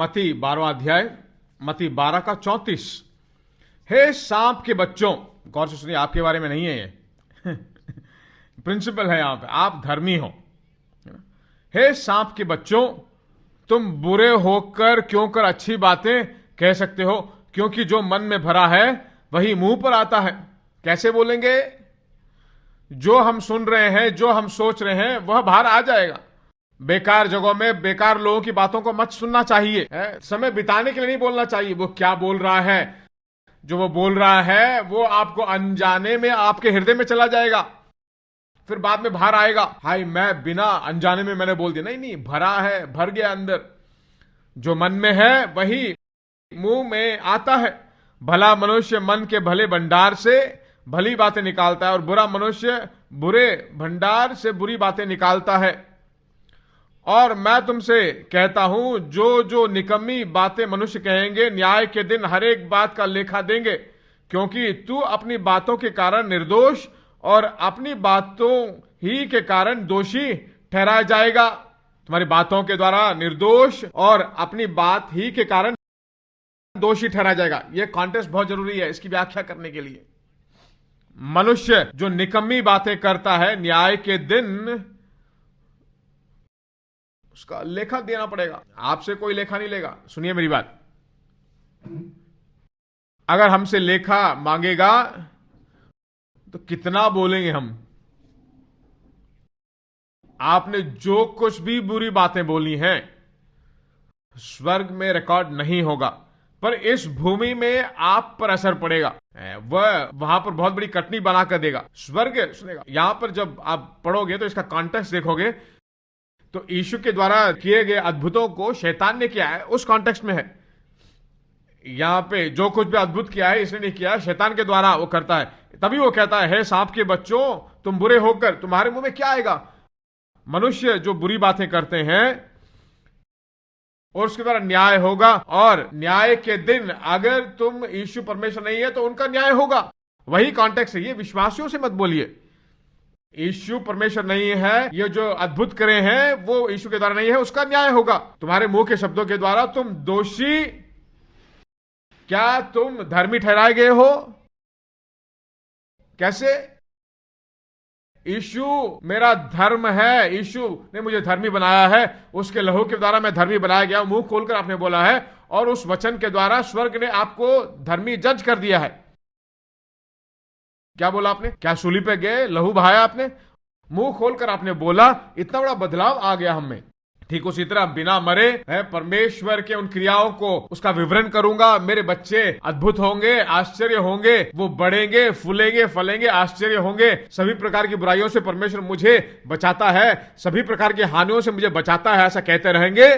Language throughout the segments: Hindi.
मत्ती 12वां अध्याय, मत्ती 12 का 34। हे सांप के बच्चों, गौर से सुनिए, आपके बारे में नहीं है ये प्रिंसिपल है यहां पे, आप धर्मी हो। हे सांप के बच्चों, तुम बुरे होकर क्यों कर अच्छी बातें कह सकते हो, क्योंकि जो मन में भरा है वही मुंह पर आता है। कैसे बोलेंगे? जो हम सुन रहे हैं, जो हम सोच रहे हैं, वह बाहर आ जाएगा। बेकार जगहों में बेकार लोगों की बातों को मत सुनना चाहिए। समय बिताने के लिए नहीं बोलना चाहिए। वो क्या बोल रहा है, जो वो बोल रहा है वो आपको अनजाने में आपके हृदय में चला जाएगा, फिर बाद में बाहर आएगा, हाय मैं बिना अनजाने में मैंने बोल दिया। नहीं नहीं, भरा है, भर गया अंदर। जो मन में है वही मुंह में आता है। भला मनुष्य मन के भले भंडार से भली बातें निकालता है, और बुरा मनुष्य बुरे भंडार से बुरी बातें निकालता है। और मैं तुमसे कहता हूं, जो जो निकम्मी बातें मनुष्य कहेंगे, न्याय के दिन हर एक बात का लेखा देंगे, क्योंकि तू अपनी बातों के कारण निर्दोष और अपनी बातों ही के कारण दोषी ठहराया जाएगा। तुम्हारी बातों के द्वारा निर्दोष और अपनी बात ही के कारण दोषी ठहराया जाएगा। यह कॉन्टेक्स्ट बहुत जरूरी है इसकी व्याख्या करने के लिए। मनुष्य जो निकम्मी बातें करता है, न्याय के दिन उसका लेखा देना पड़ेगा। आपसे कोई लेखा नहीं लेगा। सुनिए मेरी बात, अगर हमसे लेखा मांगेगा तो कितना बोलेंगे हम? आपने जो कुछ भी बुरी बातें बोली हैं, स्वर्ग में रिकॉर्ड नहीं होगा, पर इस भूमि में आप पर असर पड़ेगा। वह वहां पर बहुत बड़ी कटनी बनाकर देगा। स्वर्ग सुनेगा। यहां पर जब आप पढ़ोगे तो इसका कॉन्टेक्स्ट देखोगे तो यीशु के द्वारा किए गए अद्भुतों को शैतान ने किया है, उस कॉन्टेक्स्ट में है। यहां पे जो कुछ भी अद्भुत किया है इसने नहीं किया, शैतान के द्वारा वो करता है। तभी वो कहता है, हे सांप के बच्चों, तुम बुरे होकर तुम्हारे मुंह में क्या आएगा? मनुष्य जो बुरी बातें करते हैं और उसके द्वारा न्याय होगा, और न्याय के दिन अगर तुम यीशु परमेश्वर नहीं है तो उनका न्याय होगा। वही कॉन्टेक्स्ट है। ये विश्वासियों से मत बोलिए यीशु परमेश्वर नहीं है, ये जो अद्भुत करे हैं वो यीशु के द्वारा नहीं है, उसका न्याय होगा। तुम्हारे मुंह के शब्दों के द्वारा तुम दोषी, क्या तुम धर्मी ठहराए गए हो? कैसे? यीशु मेरा धर्म है, यीशु ने मुझे धर्मी बनाया है, उसके लहू के द्वारा मैं धर्मी बनाया गया। मुंह खोलकर आपने बोला है, और उस वचन के द्वारा स्वर्ग ने आपको धर्मी जज कर दिया है। क्या बोला आपने? क्या सूली पे गए, लहू बहाया आपने, मुंह खोलकर आपने बोला, इतना बड़ा बदलाव आ गया हम में। ठीक उसी तरह बिना मरे परमेश्वर के उन क्रियाओं को उसका विवरण करूंगा। मेरे बच्चे अद्भुत होंगे, आश्चर्य होंगे, वो बढ़ेंगे, फूलेंगे, फलेंगे, आश्चर्य होंगे। सभी प्रकार की बुराइयों से परमेश्वर मुझे बचाता है, सभी प्रकार की हानियों से मुझे बचाता है, ऐसा कहते रहेंगे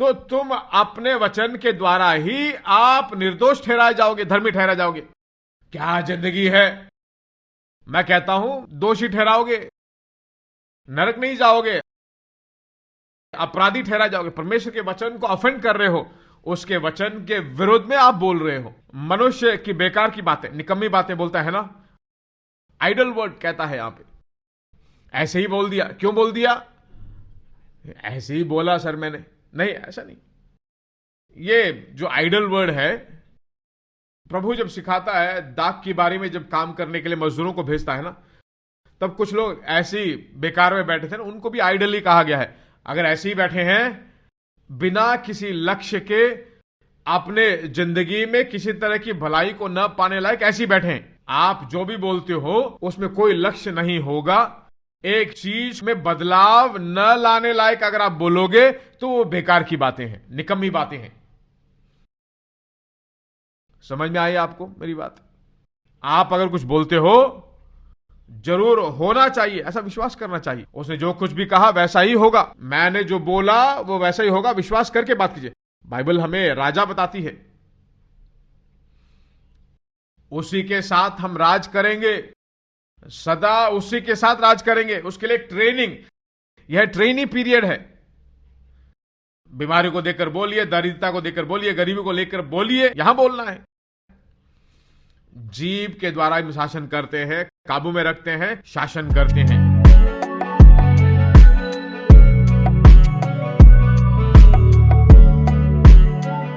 तो तुम अपने वचन के द्वारा ही आप निर्दोष ठहराए जाओगे, धर्मी ठहरा जाओगे। क्या जिंदगी है! मैं कहता हूं दोषी ठहराओगे, नरक नहीं जाओगे, अपराधी ठहरा जाओगे। परमेश्वर के वचन को ऑफेंड कर रहे हो, उसके वचन के विरोध में आप बोल रहे हो। मनुष्य की बेकार की बातें, निकम्मी बातें बोलता है ना, आइडल वर्ड कहता है यहां पे। ऐसे ही बोल दिया। क्यों बोल दिया? ऐसे ही बोला सर मैंने। नहीं, ऐसा नहीं। ये जो आइडल वर्ड है, प्रभु जब सिखाता है, दाख की बारी में जब काम करने के लिए मजदूरों को भेजता है ना, तब कुछ लोग ऐसे ही बेकार में बैठे थे ना, उनको भी आइडल ही कहा गया है। अगर ऐसे ही बैठे हैं बिना किसी लक्ष्य के, अपने जिंदगी में किसी तरह की भलाई को न पाने लायक ऐसे ही बैठे हैं, आप जो भी बोलते हो उसमें कोई लक्ष्य नहीं होगा। एक चीज में बदलाव न लाने लायक अगर आप बोलोगे तो वो बेकार की बातें हैं, निकम्मी बातें हैं। समझ में आई आपको मेरी बात? आप अगर कुछ बोलते हो, जरूर होना चाहिए, ऐसा विश्वास करना चाहिए, उसने जो कुछ भी कहा वैसा ही होगा, मैंने जो बोला वो वैसा ही होगा, विश्वास करके बात कीजिए। बाइबल हमें राजा बताती है, उसी के साथ हम राज करेंगे, सदा उसी के साथ राज करेंगे। उसके लिए ट्रेनिंग, यह ट्रेनिंग पीरियड है। बीमारी को देखकर बोलिए, दरिद्रता को देखकर बोलिए, गरीबी को लेकर बोलिए, यहां बोलना है। जीभ के द्वारा हम शासन करते हैं, काबू में रखते हैं, शासन करते हैं।